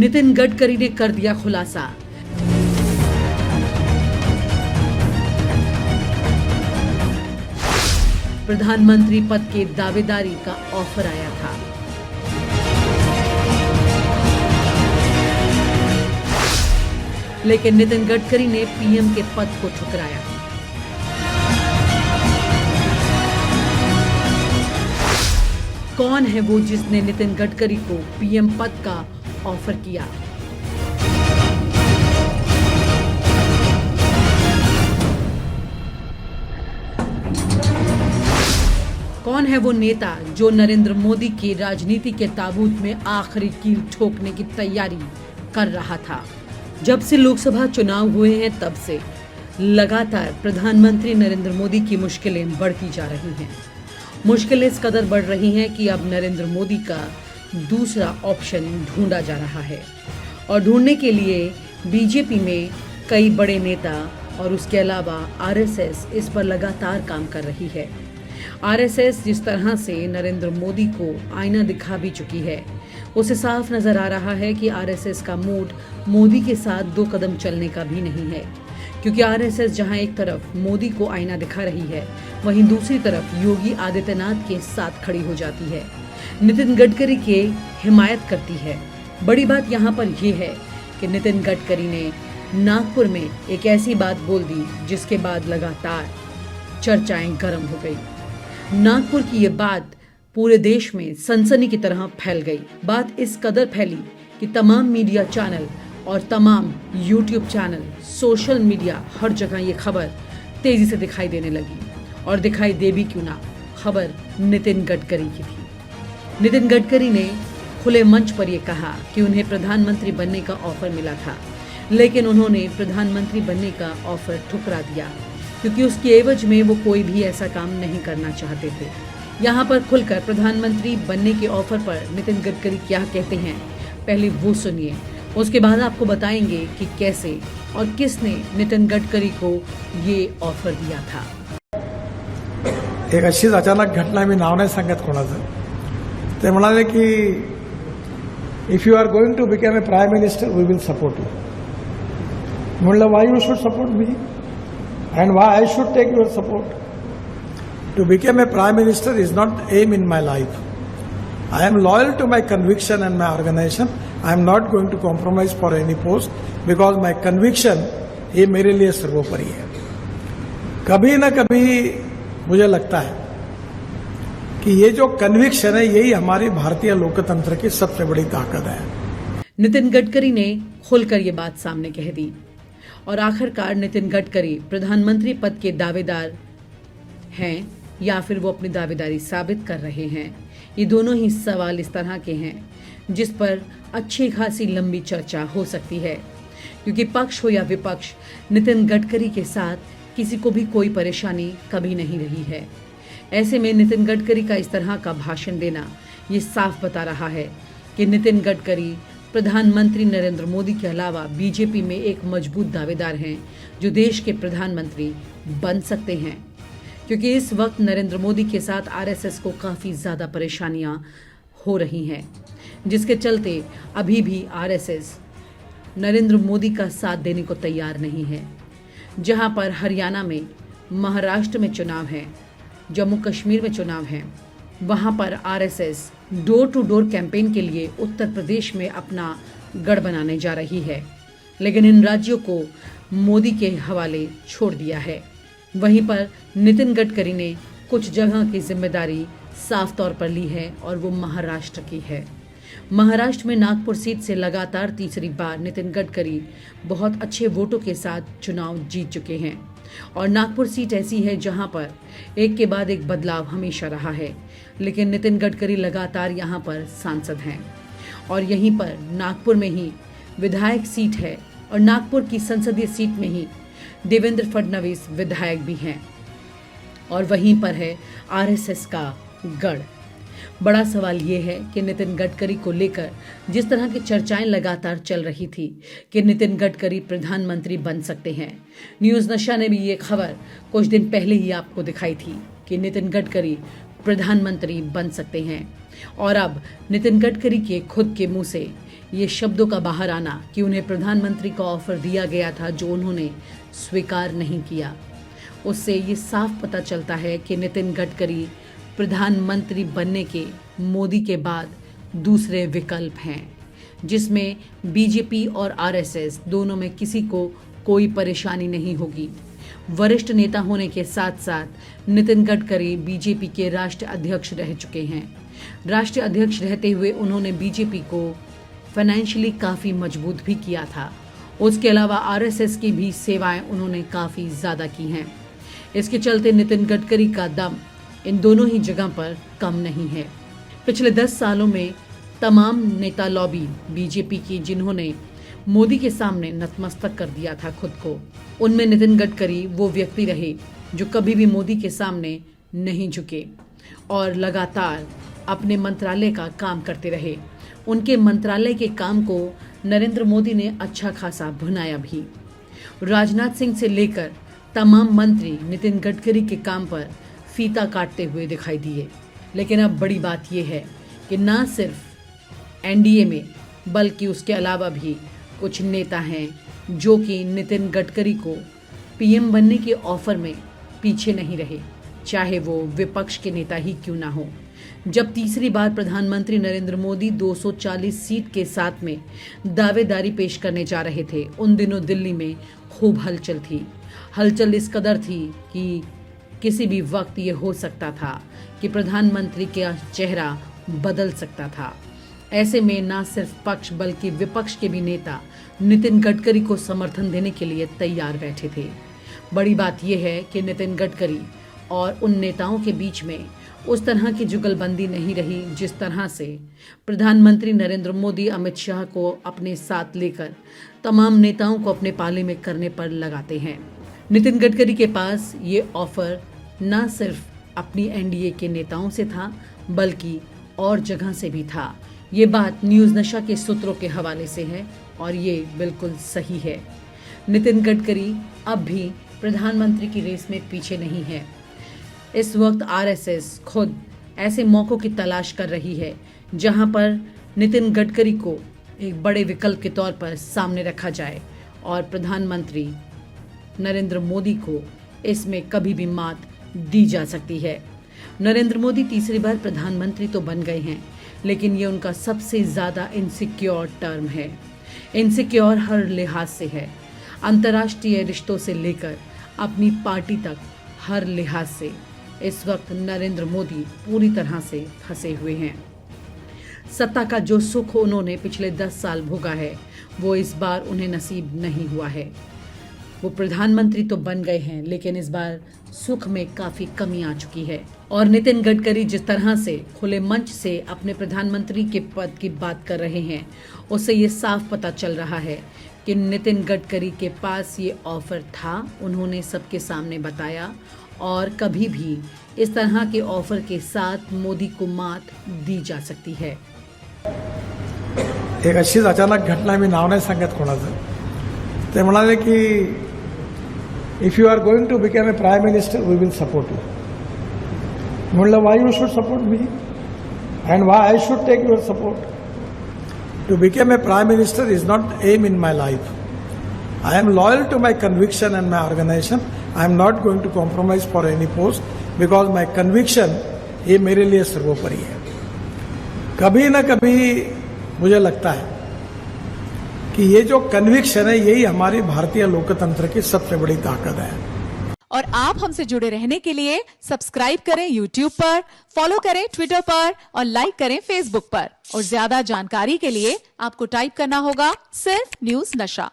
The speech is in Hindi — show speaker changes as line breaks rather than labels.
नितिन गडकरी ने कर दिया खुलासा। प्रधानमंत्री पद के दावेदारी का ऑफर आया था। लेकिन नितिन गडकरी ने पीएम के पद को ठुकराया। कौन है वो जिसने नितिन गडकरी को पीएम पद का ऑफर किया? कौन है वो नेता जो नरेंद्र मोदी की राजनीति के ताबूत में आखिरी कील ठोकने की तैयारी कर रहा था? जब से लोकसभा चुनाव हुए हैं तब से लगातार प्रधानमंत्री नरेंद्र मोदी की मुश्किलें बढ़ती जा रही हैं। मुश्किलें इस कदर बढ़ रही हैं कि अब नरेंद्र मोदी का दूसरा ऑप्शन ढूंढा जा रहा है और ढूंढने के लिए बीजेपी में कई बड़े नेता और उसके अलावा आरएसएस इस पर लगातार काम कर रही है। आरएसएस जिस तरह से नरेंद्र मोदी को आईना दिखा भी चुकी है, उसे साफ नजर आ रहा है कि आरएसएस का मूड मोदी के साथ दो कदम चलने का भी नहीं है, क्योंकि आरएसएस जहां एक तरफ मोदी को आईना दिखा रही है, वहीं दूसरी तरफ योगी आदित्यनाथ के साथ खड़ी हो जाती है, नितिन गडकरी के हिमायत करती है। बड़ी बात यहां पर यह है कि नितिन गडकरी ने नागपुर में एक ऐसी बात बोल दी जिसके बाद लगातार चर्चाएं गर्म हो गई। नागपुर की ये बात पूरे देश में सनसनी की तरह फैल गई। बात इस कदर फैली कि तमाम मीडिया चैनल और तमाम यूट्यूब चैनल, सोशल मीडिया, हर जगह ये खबर तेजी से दिखाई देने लगी। और दिखाई दे भी क्यों ना, खबर नितिन गडकरी की थी। नितिन गडकरी ने खुले मंच पर यह कहा कि उन्हें प्रधानमंत्री बनने का ऑफर मिला था, लेकिन उन्होंने प्रधानमंत्री बनने का ऑफर ठुकरा दिया क्योंकि उसकी एवज में वो कोई भी ऐसा काम नहीं करना चाहते थे। यहाँ पर खुलकर प्रधानमंत्री बनने के ऑफर पर नितिन गडकरी क्या कहते हैं, पहले वो सुनिए, उसके बाद आपको बताएंगे कि कैसे और किसने नितिन गडकरी को ये ऑफर दिया था।
एक अशीच अचानक घटना, मी नाव नाही सांगत कोणाचं, ते म्हणाले की if you are going to become a prime minister we will support you. म्हणलं why you should support me and why I should take your support? To become a prime minister is not aim in my life. I am loyal to my conviction and my organization. I am not going to compromise for any post because my conviction ये मेरे लिए सर्वोपरि है। कभी ना कभी मुझे लगता है कि ये जो कन्विक्शन है यही हमारी भारतीय लोकतंत्र की सबसे बड़ी ताकत है।
नितिन गडकरी ने खुलकर ये बात सामने कह दी और आखिरकार नितिन गडकरी प्रधानमंत्री पद के दावेदार हैं या फिर वो अपनी दावेदारी साबित कर रहे हैं। ये दोनों ही सवाल इस तरह के हैं जिस पर अच्छी खासी लंबी चर्चा हो सकती है, क्योंकि पक्ष हो या विपक्ष, नितिन गडकरी के साथ किसी को भी कोई परेशानी कभी नहीं रही है। ऐसे में नितिन गडकरी का इस तरह का भाषण देना ये साफ बता रहा है कि नितिन गडकरी प्रधानमंत्री नरेंद्र मोदी के अलावा बीजेपी में एक मजबूत दावेदार हैं जो देश के प्रधानमंत्री बन सकते हैं, क्योंकि इस वक्त नरेंद्र मोदी के साथ आरएसएस को काफ़ी ज़्यादा परेशानियां हो रही हैं, जिसके चलते अभी भी आरएसएस नरेंद्र मोदी का साथ देने को तैयार नहीं है। जहां पर हरियाणा में, महाराष्ट्र में चुनाव है, जम्मू कश्मीर में चुनाव है, वहां पर RSS door to door campaign के लिए उत्तर प्रदेश में अपना गढ़ बनाने जा रही है, लेकिन इन राज्यों को मोदी के हवाले छोड़ दिया है। वहीं पर नितिन गडकरी ने कुछ जगह की जिम्मेदारी साफ तौर पर ली है और वो महाराष्ट्र की है। महाराष्ट्र में नागपुर सीट से लगातार तीसरी बार नितिन गडकरी बहुत अच्छे वोटों के साथ चुनाव जीत चुके हैं और नागपुर सीट ऐसी है जहां पर एक के बाद एक बदलाव हमेशा रहा है, लेकिन नितिन गडकरी लगातार यहां पर सांसद हैं और यहीं पर नागपुर में ही विधायक सीट है और नागपुर की संसदीय सीट में ही देवेंद्र फडणवीस विधायक भी हैं और वहीं पर है आरएसएस का गढ़। बड़ा सवाल ये है कि नितिन गडकरी को लेकर जिस तरह की चर्चाएं लगातार चल रही थी कि नितिन गडकरी प्रधानमंत्री बन सकते हैं, न्यूज़ नशा ने भी ये खबर कुछ दिन पहले ही आपको दिखाई थी कि नितिन गडकरी प्रधानमंत्री बन सकते हैं। और अब नितिन गडकरी के खुद के मुंह से ये शब्दों का बाहर आना कि उन्हें प्रधानमंत्री का ऑफर दिया गया था जो उन्होंने स्वीकार नहीं किया, उससे ये साफ पता चलता है कि नितिन गडकरी प्रधानमंत्री बनने के मोदी के बाद दूसरे विकल्प हैं, जिसमें बीजेपी और आरएसएस दोनों में किसी को कोई परेशानी नहीं होगी। वरिष्ठ नेता होने के साथ साथ नितिन गडकरी बीजेपी के राष्ट्रीय अध्यक्ष रह चुके हैं। राष्ट्रीय अध्यक्ष रहते हुए उन्होंने बीजेपी को फाइनेंशियली काफ़ी मजबूत भी किया था। उसके अलावा आरएसएस की भी सेवाएं उन्होंने काफ़ी ज़्यादा की हैं। इसके चलते नितिन गडकरी का दम इन दोनों ही जगह पर कम नहीं है। पिछले 10 सालों में तमाम नेता लॉबी बीजेपी की जिन्होंने मोदी के सामने नतमस्तक कर दिया था खुद को, उनमें नितिन गडकरी वो व्यक्ति रहे जो कभी भी मोदी के सामने नहीं झुके और लगातार अपने मंत्रालय का काम करते रहे। उनके मंत्रालय के काम को नरेंद्र मोदी ने अच्छा खासा भुनाया भी। राजनाथ सिंह से लेकर तमाम मंत्री नितिन गडकरी के काम पर फीता काटते हुए दिखाई दिए। लेकिन अब बड़ी बात यह है कि ना सिर्फ एनडीए में बल्कि उसके अलावा भी कुछ नेता हैं जो कि नितिन गडकरी को पीएम बनने के ऑफर में पीछे नहीं रहे, चाहे वो विपक्ष के नेता ही क्यों ना हो। जब तीसरी बार प्रधानमंत्री नरेंद्र मोदी 240 सीट के साथ में दावेदारी पेश करने जा रहे थे, उन दिनों दिल्ली में खूब हलचल थी। हलचल इस कदर थी कि किसी भी वक्त ये हो सकता था कि प्रधानमंत्री का चेहरा बदल सकता था। ऐसे में ना सिर्फ पक्ष बल्कि विपक्ष के भी नेता नितिन गडकरी को समर्थन देने के लिए तैयार बैठे थे। बड़ी बात यह है कि नितिन गडकरी और उन नेताओं के बीच में उस तरह की जुगलबंदी नहीं रही जिस तरह से प्रधानमंत्री नरेंद्र मोदी अमित शाह को अपने साथ लेकर तमाम नेताओं को अपने पाले में करने पर लगाते हैं। नितिन गडकरी के पास ये ऑफर न सिर्फ अपनी एनडीए के नेताओं से था बल्कि और जगह से भी था। ये बात न्यूज़ नशा के सूत्रों के हवाले से है और ये बिल्कुल सही है। नितिन गडकरी अब भी प्रधानमंत्री की रेस में पीछे नहीं है। इस वक्त आरएसएस खुद ऐसे मौकों की तलाश कर रही है जहां पर नितिन गडकरी को एक बड़े विकल्प के तौर पर सामने रखा जाए और प्रधानमंत्री नरेंद्र मोदी को इसमें कभी भी मात दी जा सकती है। नरेंद्र मोदी तीसरी बार प्रधानमंत्री तो बन गए हैं, लेकिन ये उनका सबसे ज़्यादा इनसिक्योर टर्म है। इनसिक्योर हर लिहाज से है, अंतर्राष्ट्रीय रिश्तों से लेकर अपनी पार्टी तक हर लिहाज से इस वक्त नरेंद्र मोदी पूरी तरह से फंसे हुए हैं। सत्ता का जो सुख उन्होंने पिछले 10 साल भोगा है वो इस बार उन्हें नसीब नहीं हुआ है। वो प्रधानमंत्री तो बन गए हैं लेकिन इस बार सुख में काफी कमी आ चुकी है। और नितिन गडकरी जिस तरह से खुले मंच से अपने प्रधानमंत्री के पद की बात कर रहे हैं, उससे ये साफ पता चल रहा है कि नितिन गडकरी के पास ये ऑफर था, उन्होंने सबके सामने बताया और कभी भी इस तरह के ऑफर के साथ मोदी को मात दी जा सकती है।
एक अशीच अचानक घटना, मी नाव नाही सांगत कोणाचं, ते म्हणाले की if you are going to become a prime minister we will support you. म्हणलं why you should support me and why I should take your support? To become a prime minister is not aim in my life. I am loyal to my conviction and my organization. I am not going to compromise for any post because my conviction ये मेरे लिए सर्वोपरि है। कभी ना कभी मुझे लगता है कि ये जो कन्विक्शन है यही हमारी भारतीय लोकतंत्र की सबसे बड़ी ताकत है।
और आप हमसे जुड़े रहने के लिए सब्सक्राइब करें YouTube पर, फॉलो करें Twitter पर और लाइक करें Facebook पर। और ज्यादा जानकारी के लिए आपको टाइप करना होगा सिर्फ न्यूज़ नशा।